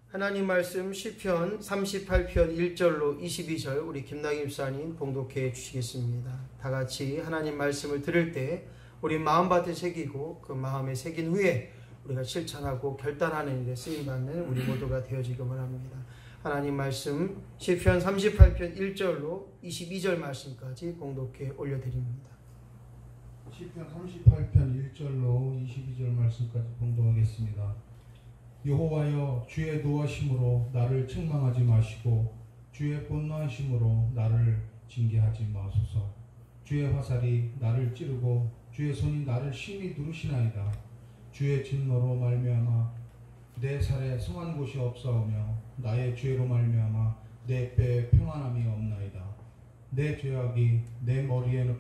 하나님 말씀 시편 38편 1절로 22절 우리 김나기 집사님 봉독해 주시겠습니다. 다 같이 하나님 말씀을 들을 때 우리 마음밭에 새기고 그 마음에 새긴 후에 우리가 실천하고 결단하는 일에 쓰임받는 우리 모두가 되어지기를 합니다. 하나님 말씀 시편 38편 1절로 22절 말씀까지 봉독해 올려드립니다. 시편 38편 1절로 22절 말씀까지 봉독하겠습니다. 여호와여, 주의 노하심으로 나를 책망하지 마시고 주의 분노하심으로 나를 징계하지 마소서. 주의 화살이 나를 찌르고 주의 손이 나를 심히 누르시나이다. 주의 진노로 말미암아 내 살에 성한 곳이 없사오며 나의 죄로 말미암아 내 뼈에 평안함이 없나이다. 내 죄악이 내 머리에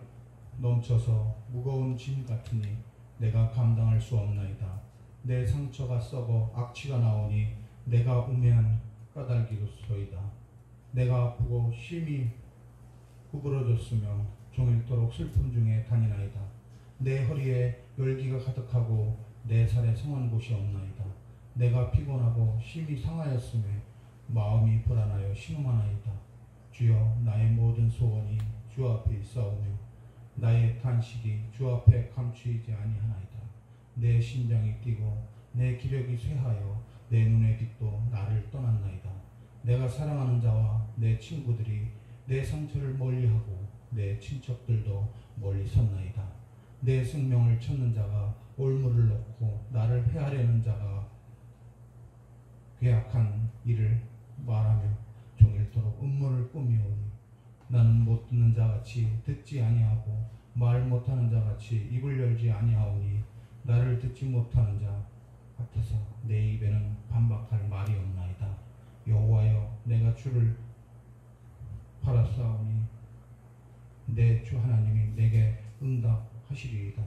넘쳐서 무거운 짐 같으니 내가 감당할 수 없나이다. 내 상처가 썩어 악취가 나오니 내가 우매한 까닭이로소이다. 내가 아프고 심히 구부러졌으며 종일토록 슬픔 중에 다니나이다. 내 허리에 열기가 가득하고 내 살에 성한 곳이 없나이다. 내가 피곤하고 심히 상하였으며 마음이 불안하여 신음하나이다. 주여, 나의 모든 소원이 주 앞에 있사오며 나의 탄식이 주 앞에 감추이지 아니하나이다. 내 심장이 뛰고 내 기력이 쇠하여 내 눈의 빛도 나를 떠났나이다. 내가 사랑하는 자와 내 친구들이 내 상처를 멀리하고 내 친척들도 멀리 섰나이다. 내 생명을 찾는 자가 올무를 놓고 나를 해하려는 자가 괴악한 일을 말하며 종일토록 음모를 꾸미오니 나는 못 듣는 자같이 듣지 아니하고 말 못하는 자같이 입을 열지 아니하오니 나를 듣지 못하는 자 같아서 내 입에는 반박할 말이 없나이다. 여호와여, 내가 주를 바라사오니 내 주 하나님이 내게 응답하시리이다.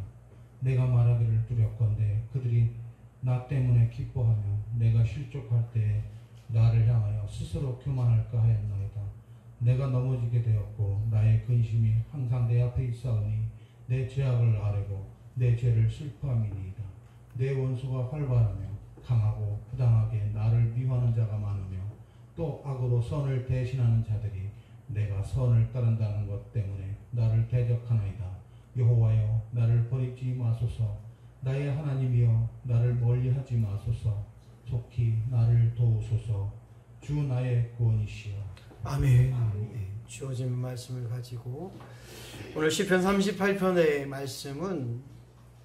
내가 말하기를 두렵건대 그들이 나 때문에 기뻐하며 내가 실족할 때에 나를 향하여 스스로 교만할까 하였나이다. 내가 넘어지게 되었고 나의 근심이 항상 내 앞에 있사오니 내 죄악을 아뢰고 내 죄를 슬퍼함이니이다. 내 원수가 활발하며 강하고 부당하게 나를 미워하는 자가 많으며 또 악으로 선을 대신하는 자들이 내가 선을 따른다는 것 때문에 나를 대적하나이다. 여호와여, 나를 버리지 마소서. 나의 하나님이여, 나를 멀리하지 마소서. 속히 나를 도우소서. 주 나의 구원이시여. 아멘. 주어진 말씀을 가지고 오늘 시편 38편의 말씀은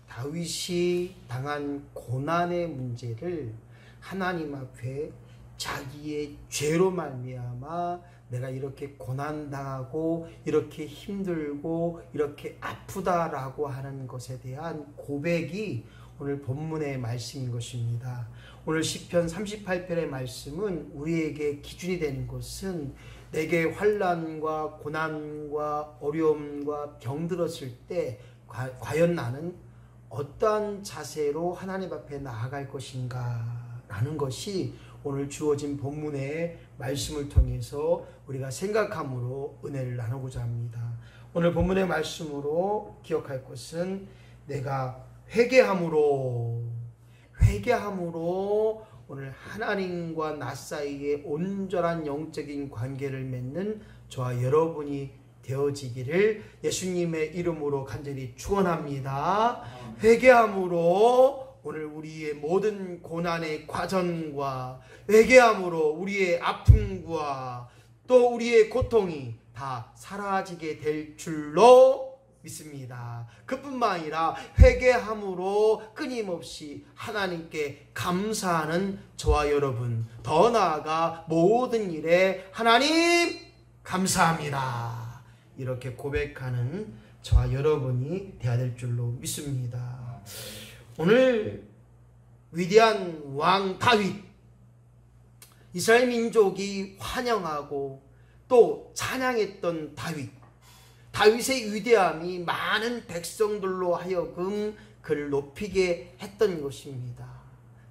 다윗이 당한 고난의 문제를 하나님 앞에 자기의 죄로 말미암아 내가 이렇게 고난당하고 이렇게 힘들고 이렇게 아프다라고 하는 것에 대한 고백이 오늘 본문의 말씀인 것입니다. 오늘 시편 38편의 말씀은 우리에게 기준이 되는 것은 내게 환난과 고난과 어려움과 병들었을 때 과연 나는 어떠한 자세로 하나님 앞에 나아갈 것인가 라는 것이 오늘 주어진 본문의 말씀을 통해서 우리가 생각함으로 은혜를 나누고자 합니다. 오늘 본문의 말씀으로 기억할 것은 내가 회개함으로 오늘 하나님과 나 사이에 온전한 영적인 관계를 맺는 저와 여러분이 되어지기를 예수님의 이름으로 간절히 축원합니다. 회개함으로 오늘 우리의 모든 고난의 과정과 회개함으로 우리의 아픔과 또 우리의 고통이 다 사라지게 될 줄로 믿습니다. 그뿐만 아니라 회개함으로 끊임없이 하나님께 감사하는 저와 여러분, 더 나아가 모든 일에 하나님 감사합니다, 이렇게 고백하는 저와 여러분이 되어야 될 줄로 믿습니다. 오늘 위대한 왕 다윗, 이스라엘 민족이 환영하고 또 찬양했던 다윗의 위대함이 많은 백성들로 하여금 그를 높이게 했던 것입니다.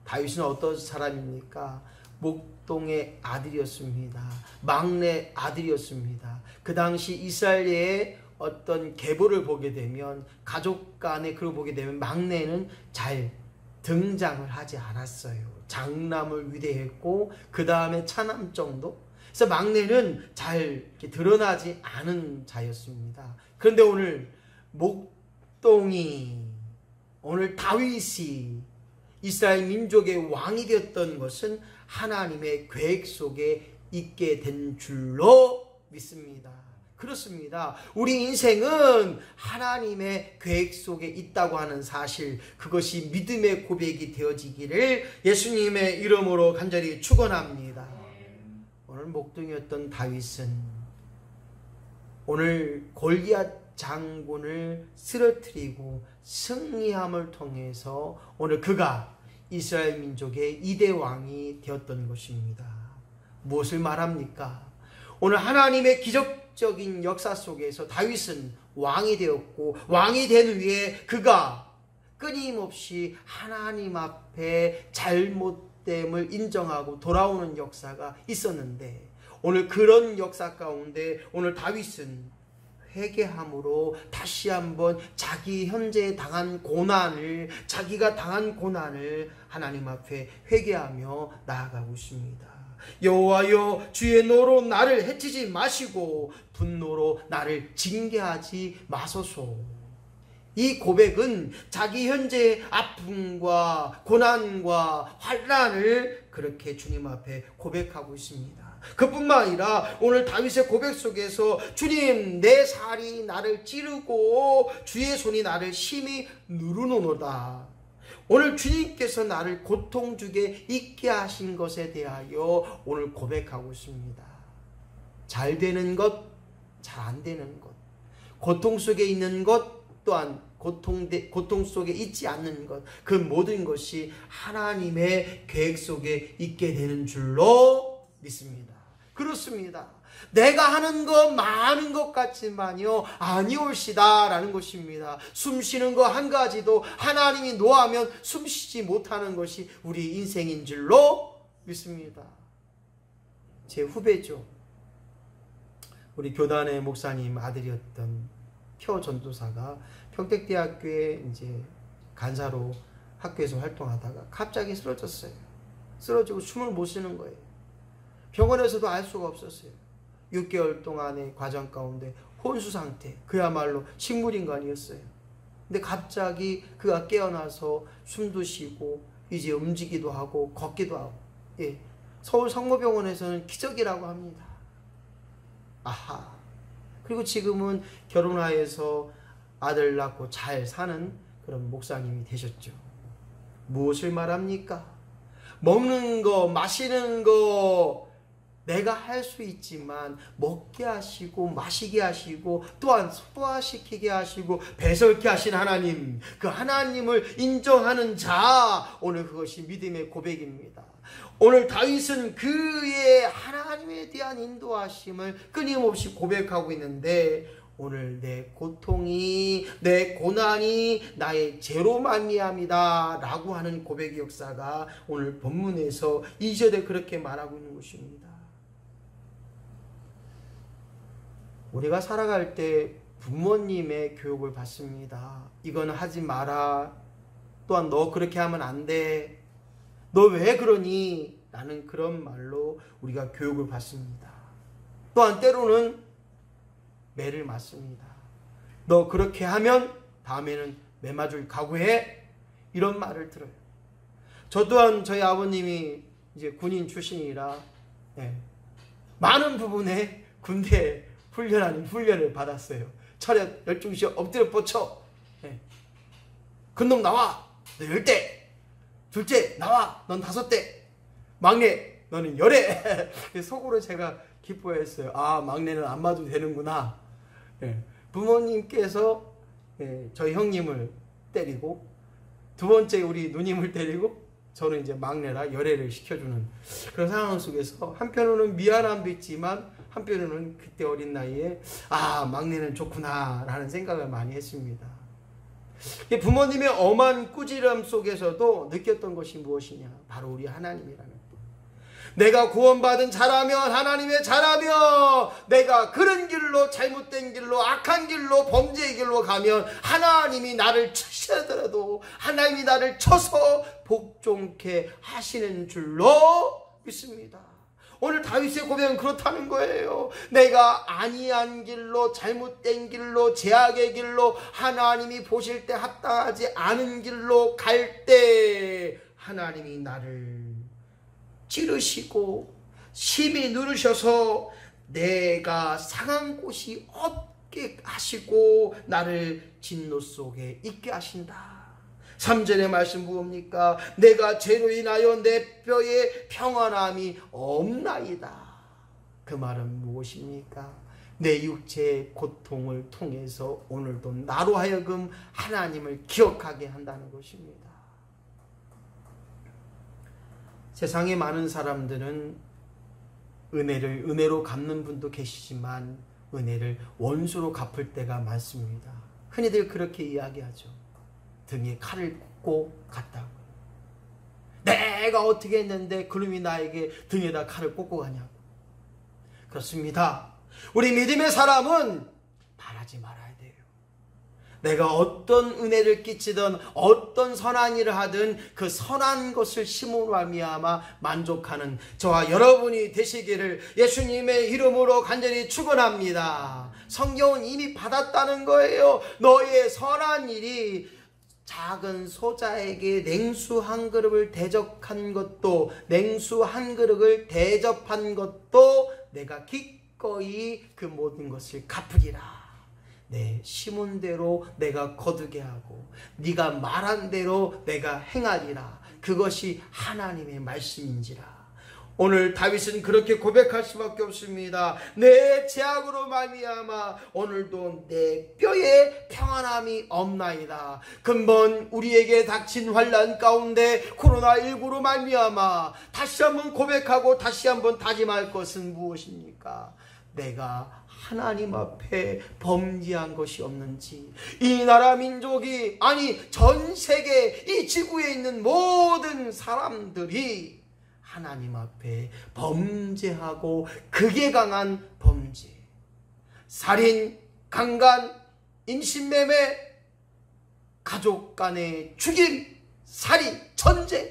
다윗은 어떤 사람입니까? 목동의 아들이었습니다. 막내 아들이었습니다. 그 당시 이스라엘의 어떤 계보를 보게 되면, 가족 간에 그걸 보게 되면 막내는 잘 등장을 하지 않았어요. 장남을 위대했고 그 다음에 차남 정도. 그래서 막내는 잘 이렇게 드러나지 않은 자였습니다. 그런데 오늘 목동이, 오늘 다윗이 이스라엘 민족의 왕이 되었던 것은 하나님의 계획 속에 있게 된 줄로 믿습니다. 그렇습니다. 우리 인생은 하나님의 계획 속에 있다고 하는 사실, 그것이 믿음의 고백이 되어지기를 예수님의 이름으로 간절히 축원합니다. 오늘 목동이었던 다윗은 오늘 골리앗 장군을 쓰러뜨리고 승리함을 통해서 오늘 그가 이스라엘 민족의 2대 왕이 되었던 것입니다. 무엇을 말합니까? 오늘 하나님의 기적적인 역사 속에서 다윗은 왕이 되었고, 왕이 된 후에 그가 끊임없이 하나님 앞에 잘못됨을 인정하고 돌아오는 역사가 있었는데, 오늘 그런 역사 가운데 오늘 다윗은 회개함으로 다시 한번 자기 현재 당한 고난을, 자기가 당한 고난을 하나님 앞에 회개하며 나아가고 있습니다. 여호와여, 주의 노로 나를 해치지 마시고 분노로 나를 징계하지 마소서. 이 고백은 자기 현재의 아픔과 고난과 환난을 그렇게 주님 앞에 고백하고 있습니다. 그뿐만 아니라 오늘 다윗의 고백 속에서 주님, 내 살이 나를 찌르고 주의 손이 나를 심히 누르노로다. 오늘 주님께서 나를 고통 주게 있게 하신 것에 대하여 오늘 고백하고 있습니다. 잘 되는 것, 잘 안 되는 것, 고통 속에 있는 것, 또한 고통 속에 있지 않는 것, 그 모든 것이 하나님의 계획 속에 있게 되는 줄로 믿습니다. 그렇습니다. 내가 하는 것 많은 것 같지만요, 아니올시다 라는 것입니다. 숨 쉬는 거 한 가지도 하나님이 노하면 숨 쉬지 못하는 것이 우리 인생인 줄로 믿습니다. 제 후배죠. 우리 교단의 목사님 아들이었던 표 전도사가 평택대학교에 이제 간사로 학교에서 활동하다가 갑자기 쓰러졌어요. 쓰러지고 숨을 못 쉬는 거예요. 병원에서도 알 수가 없었어요. 6개월 동안의 과정 가운데 혼수 상태, 그야말로 식물인간이었어요. 근데 갑자기 그가 깨어나서 숨도 쉬고 이제 움직이기도 하고 걷기도 하고, 예, 서울 성모병원에서는 기적이라고 합니다. 아하. 그리고 지금은 결혼하여서 아들 낳고 잘 사는 그런 목사님이 되셨죠. 무엇을 말합니까? 먹는 거, 마시는 거 내가 할 수 있지만 먹게 하시고 마시게 하시고 또한 소화시키게 하시고 배설케 하신 하나님, 그 하나님을 인정하는 자, 오늘 그것이 믿음의 고백입니다. 오늘 다윗은 그의 하나님에 대한 인도하심을 끊임없이 고백하고 있는데, 오늘 내 고통이, 내 고난이 나의 죄로 말미암이다 라고 하는 고백의 역사가 오늘 본문에서 2절에 그렇게 말하고 있는 것입니다. 우리가 살아갈 때 부모님의 교육을 받습니다. 이건 하지 마라. 또한 너 그렇게 하면 안 돼. 너 왜 그러니? 라는 그런 말로 우리가 교육을 받습니다. 또한 때로는 매를 맞습니다. 너 그렇게 하면 다음에는 매 맞을 각오해. 이런 말을 들어요. 저 또한 저희 아버님이 이제 군인 출신이라 많은 부분에 군대 훈련 아닌 훈련을 받았어요. 차렷 12시 엎드려 뻗쳐. 큰놈 나와. 너 10대. 둘째 나와. 넌 5대. 막내 너는 10에. 속으로 제가 기뻐했어요. 아, 막내는 안 맞아도 되는구나. 부모님께서 저희 형님을 때리고, 두 번째 우리 누님을 때리고, 저는 이제 막내라 열애를 시켜주는 그런 상황 속에서 한편으로는 미안함도 있지만 한편으로는 그때 어린 나이에 아, 막내는 좋구나 라는 생각을 많이 했습니다. 부모님의 엄한 꾸지람 속에서도 느꼈던 것이 무엇이냐? 바로 우리 하나님이라는 것. 내가 구원받은 자라면, 하나님의 자라면, 내가 그런 길로, 잘못된 길로, 악한 길로, 범죄의 길로 가면 하나님이 나를 치시더라도 하나님이 나를 쳐서 복종케 하시는 줄로 믿습니다. 오늘 다윗의 고백은 그렇다는 거예요. 내가 아니한 길로, 잘못된 길로, 죄악의 길로, 하나님이 보실 때 합당하지 않은 길로 갈 때 하나님이 나를 찌르시고 심히 누르셔서 내가 상한 곳이 없게 하시고 나를 진노 속에 있게 하신다. 3절의 말씀 무엇입니까? 내가 죄로 인하여 내 뼈에 평안함이 없나이다. 그 말은 무엇입니까? 내 육체의 고통을 통해서 오늘도 나로 하여금 하나님을 기억하게 한다는 것입니다. 세상에 많은 사람들은 은혜를 은혜로 갚는 분도 계시지만 은혜를 원수로 갚을 때가 많습니다. 흔히들 그렇게 이야기하죠. 등에 칼을 꽂고 갔다고. 내가 어떻게 했는데 그놈이 나에게 등에다 칼을 꽂고 가냐고. 그렇습니다. 우리 믿음의 사람은 바라지 말아야 돼요. 내가 어떤 은혜를 끼치든 어떤 선한 일을 하든 그 선한 것을 심음으로 말미암아 만족하는 저와 여러분이 되시기를 예수님의 이름으로 간절히 축원합니다. 성경은 이미 받았다는 거예요. 너의 선한 일이 작은 소자에게 냉수 한 그릇을 대접한 것도, 냉수 한 그릇을 대접한 것도 내가 기꺼이 그 모든 것을 갚으리라. 내 심은 대로 내가 거두게 하고 네가 말한 대로 내가 행하리라. 그것이 하나님의 말씀인지라. 오늘 다윗은 그렇게 고백할 수밖에 없습니다. 내 죄악으로 말미암아 오늘도 내 뼈에 평안함이 없나이다. 근본 우리에게 닥친 환난 가운데 코로나19로 말미암아 다시 한번 고백하고 다시 한번 다짐할 것은 무엇입니까? 내가 하나님 앞에 범죄한 것이 없는지, 이 나라 민족이, 아니 전 세계 이 지구에 있는 모든 사람들이 하나님 앞에 범죄하고 극에 강한 범죄, 살인, 강간, 인신매매, 가족 간의 죽임, 살인, 전쟁,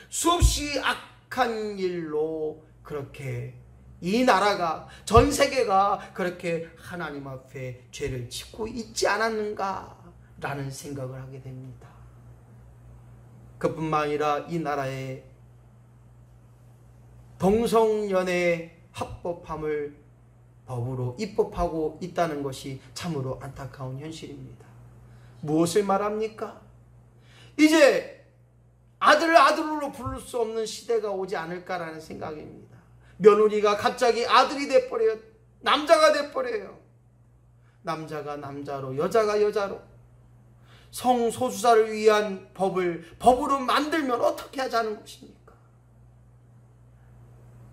수없이 악한 일로 그렇게 이 나라가, 전 세계가 그렇게 하나님 앞에 죄를 짓고 있지 않았는가라는 생각을 하게 됩니다. 그뿐만 아니라 이 나라의 동성연애 합법함을 법으로 입법하고 있다는 것이 참으로 안타까운 현실입니다. 무엇을 말합니까? 이제 아들을 아들로 부를 수 없는 시대가 오지 않을까라는 생각입니다. 며느리가 갑자기 아들이 돼버려요. 남자가 돼버려요. 남자가 남자로, 여자가 여자로. 성소수자를 위한 법을 법으로 만들면 어떻게 하자는 것입니까?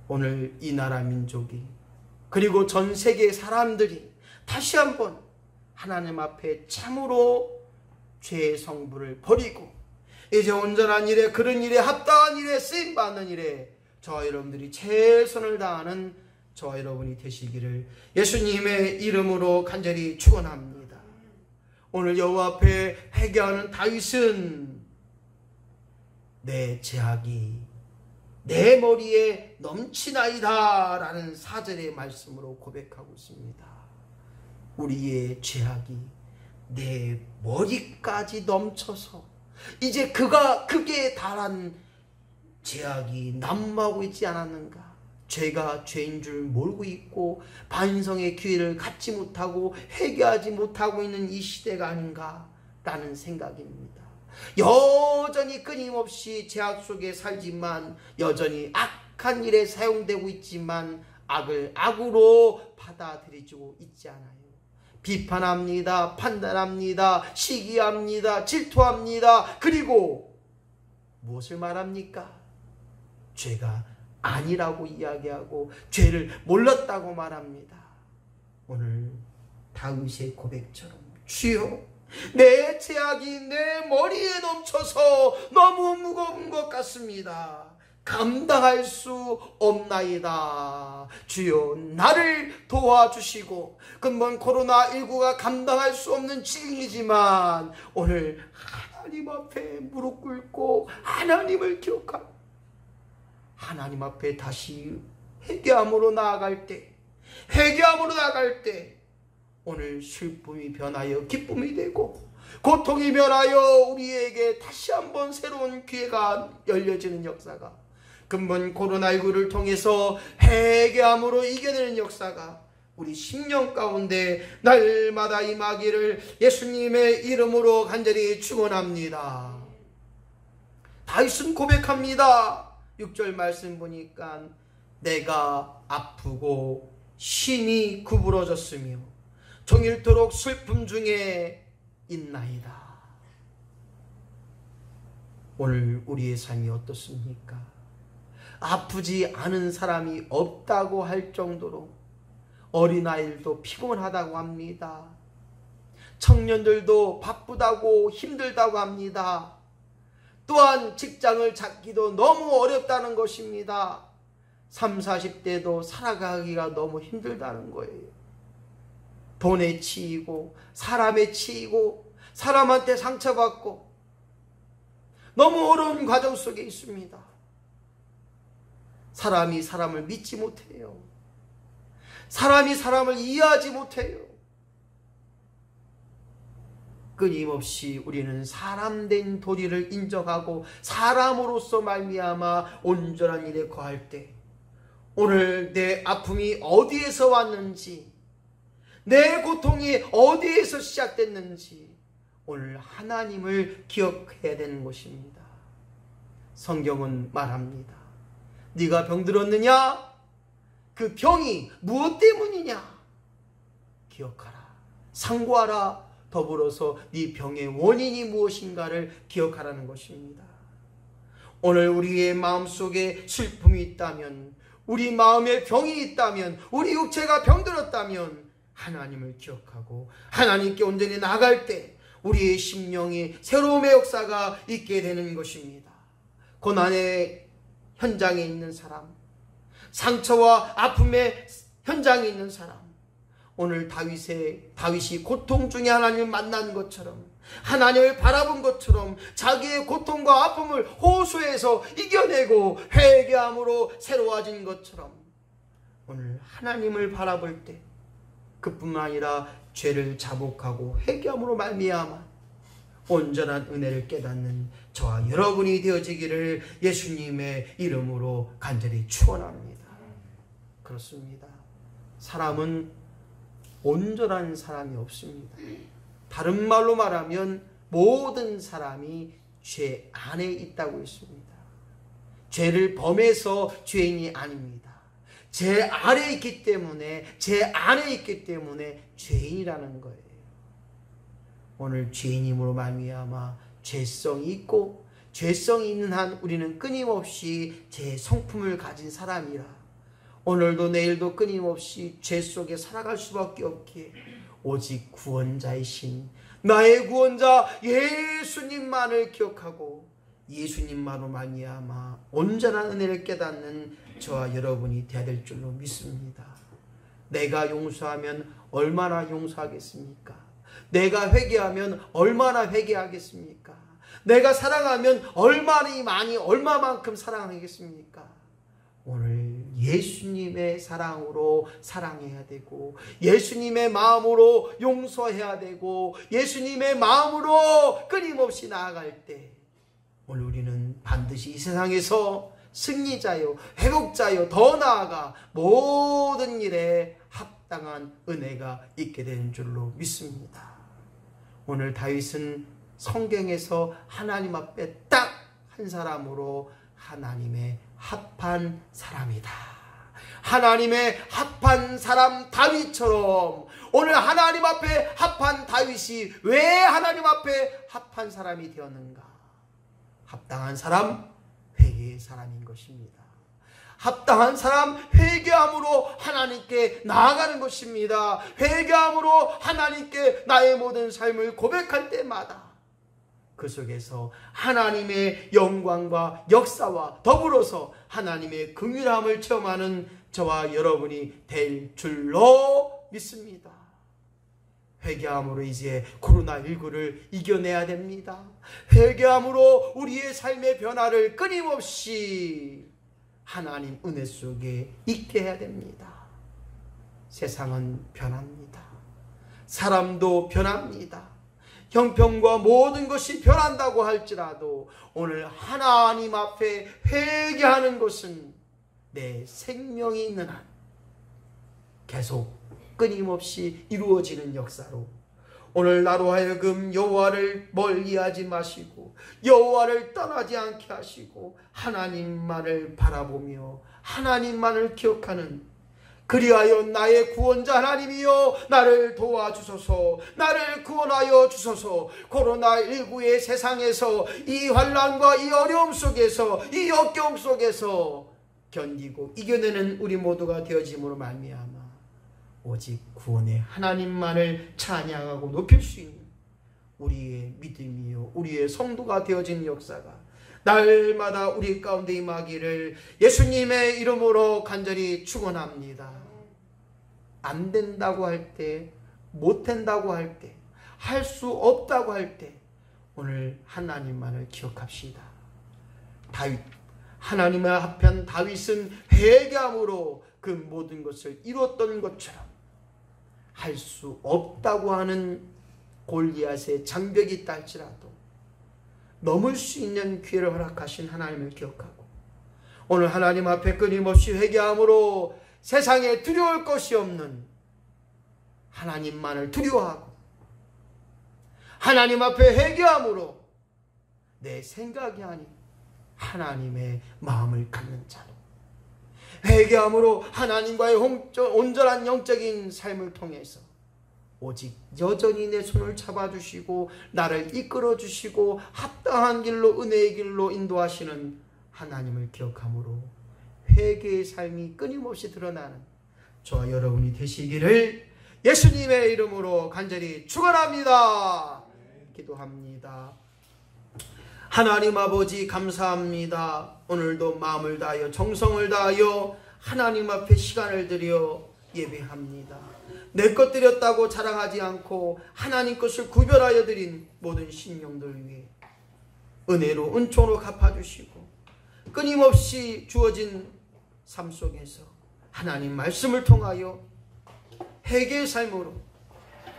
오늘 이 나라 민족이, 그리고 전 세계의 사람들이 다시 한번 하나님 앞에 참으로 죄의 성부를 버리고 이제 온전한 일에, 그런 일에, 합당한 일에, 쓰임받는 일에 저와 여러분들이 최선을 다하는 저와 여러분이 되시기를 예수님의 이름으로 간절히 축원합니다. 오늘 여호와 앞에 회개하는 다윗은 내 죄악이 내 머리에 넘치나이다 라는 4절의 말씀으로 고백하고 있습니다. 우리의 죄악이 내 머리까지 넘쳐서 이제 극에 달한 죄악이 난무하고 있지 않았는가? 죄가 죄인 줄 모르고 있고 반성의 기회를 갖지 못하고 회개하지 못하고 있는 이 시대가 아닌가 라는 생각입니다. 여전히 끊임없이 죄악 속에 살지만, 여전히 악한 일에 사용되고 있지만 악을 악으로 받아들이고 있지 않아요. 비판합니다. 판단합니다. 시기합니다. 질투합니다. 그리고 무엇을 말합니까? 죄가 아니라고 이야기하고 죄를 몰랐다고 말합니다. 오늘 다윗의 고백처럼 주여, 내 죄악이 내 머리에 넘쳐서 너무 무거운 것 같습니다. 감당할 수 없나이다. 주여 나를 도와주시고, 근본 코로나19가 감당할 수 없는 지경이지만 오늘 하나님 앞에 무릎 꿇고 하나님을 기억하고 하나님 앞에 다시 회개함으로 나아갈 때, 오늘 슬픔이 변하여 기쁨이 되고 고통이 변하여 우리에게 다시 한번 새로운 기회가 열려지는 역사가, 근본 코로나19를 통해서 회개함으로 이겨내는 역사가 우리 심령 가운데 날마다 임하기를 예수님의 이름으로 간절히 축원합니다. 다윗은 고백합니다. 6절 말씀 보니까 내가 아프고 심히 구부러졌으며 종일토록 슬픔 중에 있나이다. 오늘 우리의 삶이 어떻습니까? 아프지 않은 사람이 없다고 할 정도로 어린아이들도 피곤하다고 합니다. 청년들도 바쁘다고 힘들다고 합니다. 또한 직장을 찾기도 너무 어렵다는 것입니다. 30, 40대도 살아가기가 너무 힘들다는 거예요. 돈에 치이고 사람에 치이고 사람한테 상처받고 너무 어려운 과정 속에 있습니다. 사람이 사람을 믿지 못해요. 사람이 사람을 이해하지 못해요. 끊임없이 우리는 사람된 도리를 인정하고 사람으로서 말미암아 온전한 일에 거할 때, 오늘 내 아픔이 어디에서 왔는지, 내 고통이 어디에서 시작됐는지 오늘 하나님을 기억해야 되는 것입니다. 성경은 말합니다. 네가 병들었느냐? 그 병이 무엇 때문이냐? 기억하라. 상고하라. 더불어서 네 병의 원인이 무엇인가를 기억하라는 것입니다. 오늘 우리의 마음속에 슬픔이 있다면, 우리 마음에 병이 있다면, 우리 육체가 병들었다면 하나님을 기억하고 하나님께 온전히 나갈 때 우리의 심령이 새로움의 역사가 있게 되는 것입니다. 고난의 현장에 있는 사람, 상처와 아픔의 현장에 있는 사람, 오늘 다윗이 고통 중에 하나님을 만난 것처럼, 하나님을 바라본 것처럼 자기의 고통과 아픔을 호소해서 이겨내고 회개함으로 새로워진 것처럼 오늘 하나님을 바라볼 때 그뿐만 아니라 죄를 자복하고 회개함으로 말미암아 온전한 은혜를 깨닫는 저와 여러분이 되어지기를 예수님의 이름으로 간절히 축원합니다. 그렇습니다. 사람은 온전한 사람이 없습니다. 다른 말로 말하면 모든 사람이 죄 안에 있다고 했습니다. 죄를 범해서 죄인이 아닙니다. 제 안에 있기 때문에 죄인이라는 거예요. 오늘 죄인임으로 말미암아 죄성이 있고, 죄성이 있는 한 우리는 끊임없이 제 성품을 가진 사람이라 오늘도 내일도 끊임없이 죄 속에 살아갈 수밖에 없기에 오직 구원자이신 나의 구원자 예수님만을 기억하고 예수님만으로 말미암아 온전한 은혜를 깨닫는 저와 여러분이 되어야 될 줄로 믿습니다. 내가 용서하면 얼마나 용서하겠습니까? 내가 회개하면 얼마나 회개하겠습니까? 내가 사랑하면 얼마만큼 사랑하겠습니까? 오늘 예수님의 사랑으로 사랑해야 되고, 예수님의 마음으로 용서해야 되고, 예수님의 마음으로 끊임없이 나아갈 때 오늘 우리는 반드시 이 세상에서 승리자요, 회복자요, 더 나아가 모든 일에 합당한 은혜가 있게 되는 줄로 믿습니다. 오늘 다윗은 성경에서 하나님 앞에 딱 한 사람으로 하나님의 합한 사람이다. 하나님의 합한 사람 다윗처럼 오늘 하나님 앞에 합한 다윗이 왜 하나님 앞에 합한 사람이 되었는가? 합당한 사람, 회개의 사람인 것입니다. 합당한 사람, 회개함으로 하나님께 나아가는 것입니다. 회개함으로 하나님께 나의 모든 삶을 고백할 때마다 그 속에서 하나님의 영광과 역사와 더불어서 하나님의 긍휼함을 체험하는 저와 여러분이 될 줄로 믿습니다. 회개함으로 이제 코로나19를 이겨내야 됩니다. 회개함으로 우리의 삶의 변화를 끊임없이 하나님 은혜 속에 있게 해야 됩니다. 세상은 변합니다. 사람도 변합니다. 형편과 모든 것이 변한다고 할지라도 오늘 하나님 앞에 회개하는 것은 내 생명이 있는 한 계속 끊임없이 이루어지는 역사로 오늘 나로 하여금 여호와를 멀리하지 마시고 여호와를 떠나지 않게 하시고 하나님만을 바라보며 하나님만을 기억하는, 그리하여 나의 구원자 하나님이여 나를 도와주소서, 나를 구원하여 주소서. 코로나19의 세상에서 이 환난과 이 어려움 속에서 이 역경 속에서 견디고 이겨내는 우리 모두가 되어짐으로 말미암아 오직 구원의 하나님만을 찬양하고 높일 수 있는 우리의 믿음이요 우리의 성도가 되어진 역사가 날마다 우리 가운데 임하기를 예수님의 이름으로 간절히 축원합니다. 안 된다고 할 때, 못 된다고 할 때, 할 수 없다고 할 때 오늘 하나님만을 기억합시다. 다윗, 하나님의 앞편 다윗은 회개함으로 그 모든 것을 이뤘던 것처럼 할 수 없다고 하는 골리앗의 장벽이 있다 할지라도 넘을 수 있는 기회를 허락하신 하나님을 기억하고 오늘 하나님 앞에 끊임없이 회개함으로 세상에 두려울 것이 없는 하나님만을 두려워하고 하나님 앞에 회개함으로 내 생각이 아닌 하나님의 마음을 갖는 자로 회개함으로 하나님과의 온전한 영적인 삶을 통해서 오직 여전히 내 손을 잡아주시고 나를 이끌어주시고 합당한 길로 은혜의 길로 인도하시는 하나님을 기억함으로 회개의 삶이 끊임없이 드러나는 저와 여러분이 되시기를 예수님의 이름으로 간절히 축원합니다. 기도합니다. 하나님 아버지 감사합니다. 오늘도 마음을 다하여 정성을 다하여 하나님 앞에 시간을 들여 예배합니다. 내 것 드렸다고 자랑하지 않고 하나님 것을 구별하여 드린 모든 신령들 위해 은혜로 은총으로 갚아주시고 끊임없이 주어진 삶 속에서 하나님 말씀을 통하여 회개의 삶으로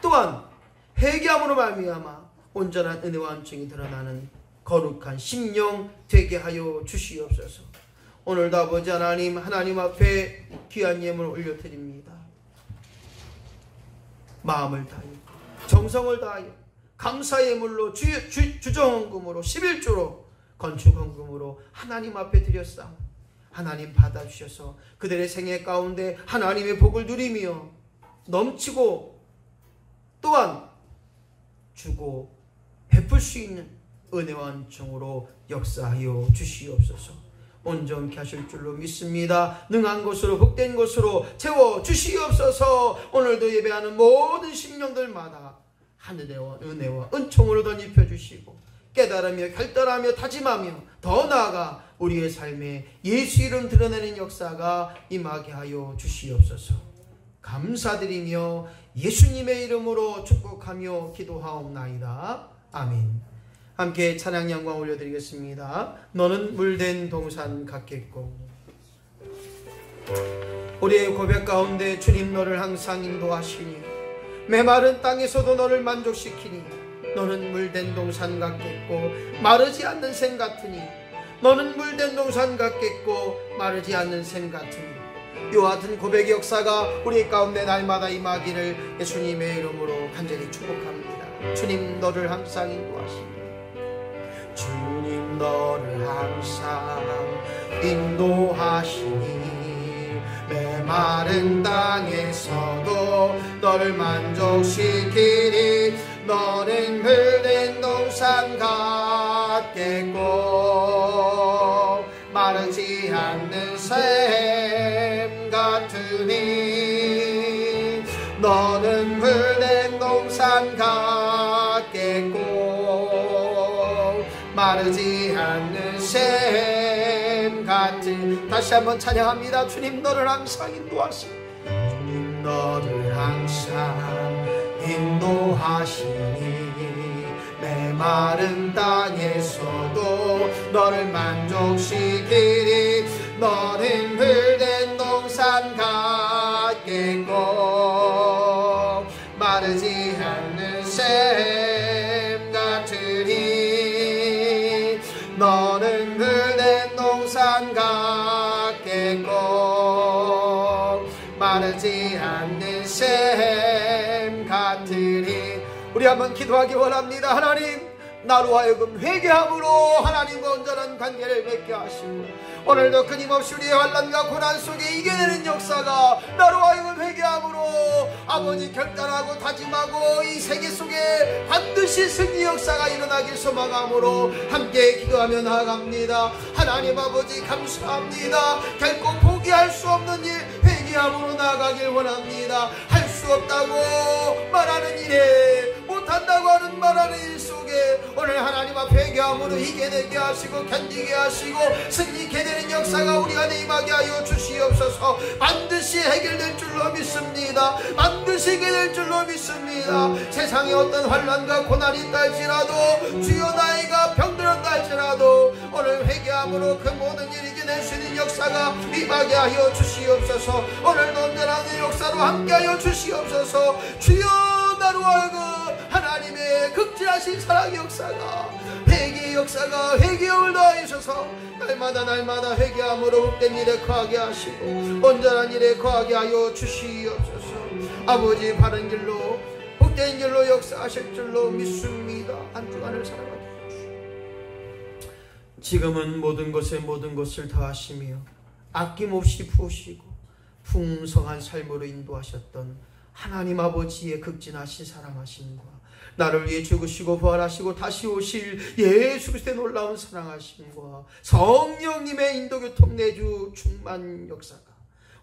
또한 회개함으로 말미암아 온전한 은혜와 은총이 드러나는 거룩한 심령 되게 하여 주시옵소서. 오늘도 아버지 하나님 앞에 귀한 예물을 올려드립니다. 마음을 다하여 정성을 다하여 감사의 예물로 주정헌금으로 11조로 건축헌금으로 하나님 앞에 드렸사오. 하나님 받아주셔서 그들의 생애 가운데 하나님의 복을 누리며 넘치고 또한 주고 베풀 수 있는 은혜와 은총으로 역사하여 주시옵소서. 온전케 하실 줄로 믿습니다. 능한 것으로 복된 것으로 채워주시옵소서. 오늘도 예배하는 모든 심령들마다 하늘의 은혜와 은총으로 덧입혀주시고 깨달으며 결단하며 다짐하며 더 나아가 우리의 삶에 예수 이름 드러내는 역사가 임하게 하여 주시옵소서. 감사드리며 예수님의 이름으로 축복하며 기도하옵나이다. 아멘. 함께 찬양 영광 올려드리겠습니다. 너는 물된 동산 같겠고. 우리의 고백 가운데 주님 너를 항상 인도하시니 메마른 땅에서도 너를 만족시키니 너는 물된 동산 같겠고 마르지 않는 샘 같으니 너는 물된 동산 같겠고 마르지 않는 샘 같으니 이와 같은 고백의 역사가 우리 가운데 날마다 임하기를 예수님의 이름으로 간절히 축복합니다. 주님 너를 항상 인도하시니 주님 너를 항상 인도하시니 메마른 땅에서도 너를 만족시키니 너는 물된 동산 같겠고 마르지 않는 샘 같으니 너는 물된 동산 같겠고 마르지 않는 샘 같은. 다시 한번 찬양합니다. 주님 너를 항상 인도하시니, 주님 너를 항상 인도하시니 메마른 땅에서도 너를 만족시키리. 너는 물된 동산 같겠고 마르지 않는 샘 같으니. 너는 물된 동산 같겠고 마르지 않는 샘 같으니. 우리 한번 기도하기 원합니다. 하나님, 나로 하여금 회개함으로 하나님과 온전한 관계를 맺게 하시고, 오늘도 끊임없이 우리의 환난과 고난 속에 이겨내는 역사가 나로 하여금 회개함으로 아버지 결단하고 다짐하고 이 세계 속에 반드시 승리 역사가 일어나길 소망함으로 함께 기도하며 나아갑니다. 하나님 아버지 감사합니다. 결코 포기할 수 없는 일, 회개함으로 나아가길 원합니다. 할 수 없다고 말하는 일에, 못한다고 하는 말하는 일 속에 오늘 하나님 앞에 회개함으로 이겨내게 하시고 견디게 하시고 승리케 되는 역사가 우리 안에 임하게 하여 주시옵소서. 반드시 해결될 줄로 믿습니다. 반드시 해결될 줄로 믿습니다. 세상에 어떤 환난과 고난이 있다 할지라도, 주여 나이가 병들었다 할지라도 오늘 회개함으로 그 모든 일 이겨낼 수 있는 역사가 임하게 하여 주시옵소서. 오늘도 온전한 역사로 함께 하여 주시옵소서. 주여 나로 하여금 하나님의 극진하신 사랑의 역사가, 회개의 역사가 회개함을 더하셔서 날마다 회개함으로 헛된 일에 거하게 하시고 온전한 일에 거하게 하여 주시옵소서. 아버지 바른 길로 헛된 길로 역사하실 줄로 믿습니다. 한 주간을 살아가게 주시옵소서. 지금은 모든 것을 더하시며 아낌없이 부으시고 풍성한 삶으로 인도하셨던 하나님 아버지의 극진하신 사랑하심과 나를 위해 죽으시고 부활하시고 다시 오실 예수 그리스도의 놀라운 사랑하심과 성령님의 인도교통 내주 충만 역사가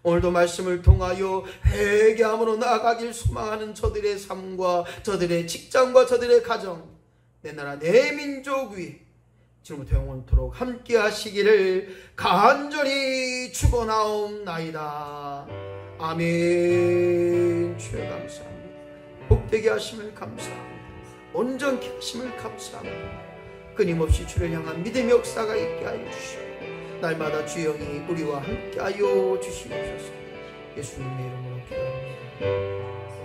오늘도 말씀을 통하여 회개함으로 나아가길 소망하는 저들의 삶과 저들의 직장과 저들의 가정, 내 나라 내 민족 위에 지금부터 영원토록 함께 하시기를 간절히 축원하옵나이다. 아멘. 주여 감사합니다. 복되게 하심을 감사합니다. 온전케 하심을 감사합니다. 끊임없이 주를 향한 믿음의 역사가 있게 하여 주시고 날마다 주의 영이 우리와 함께 하여 주시옵소서. 예수님의 이름으로 기도합니다.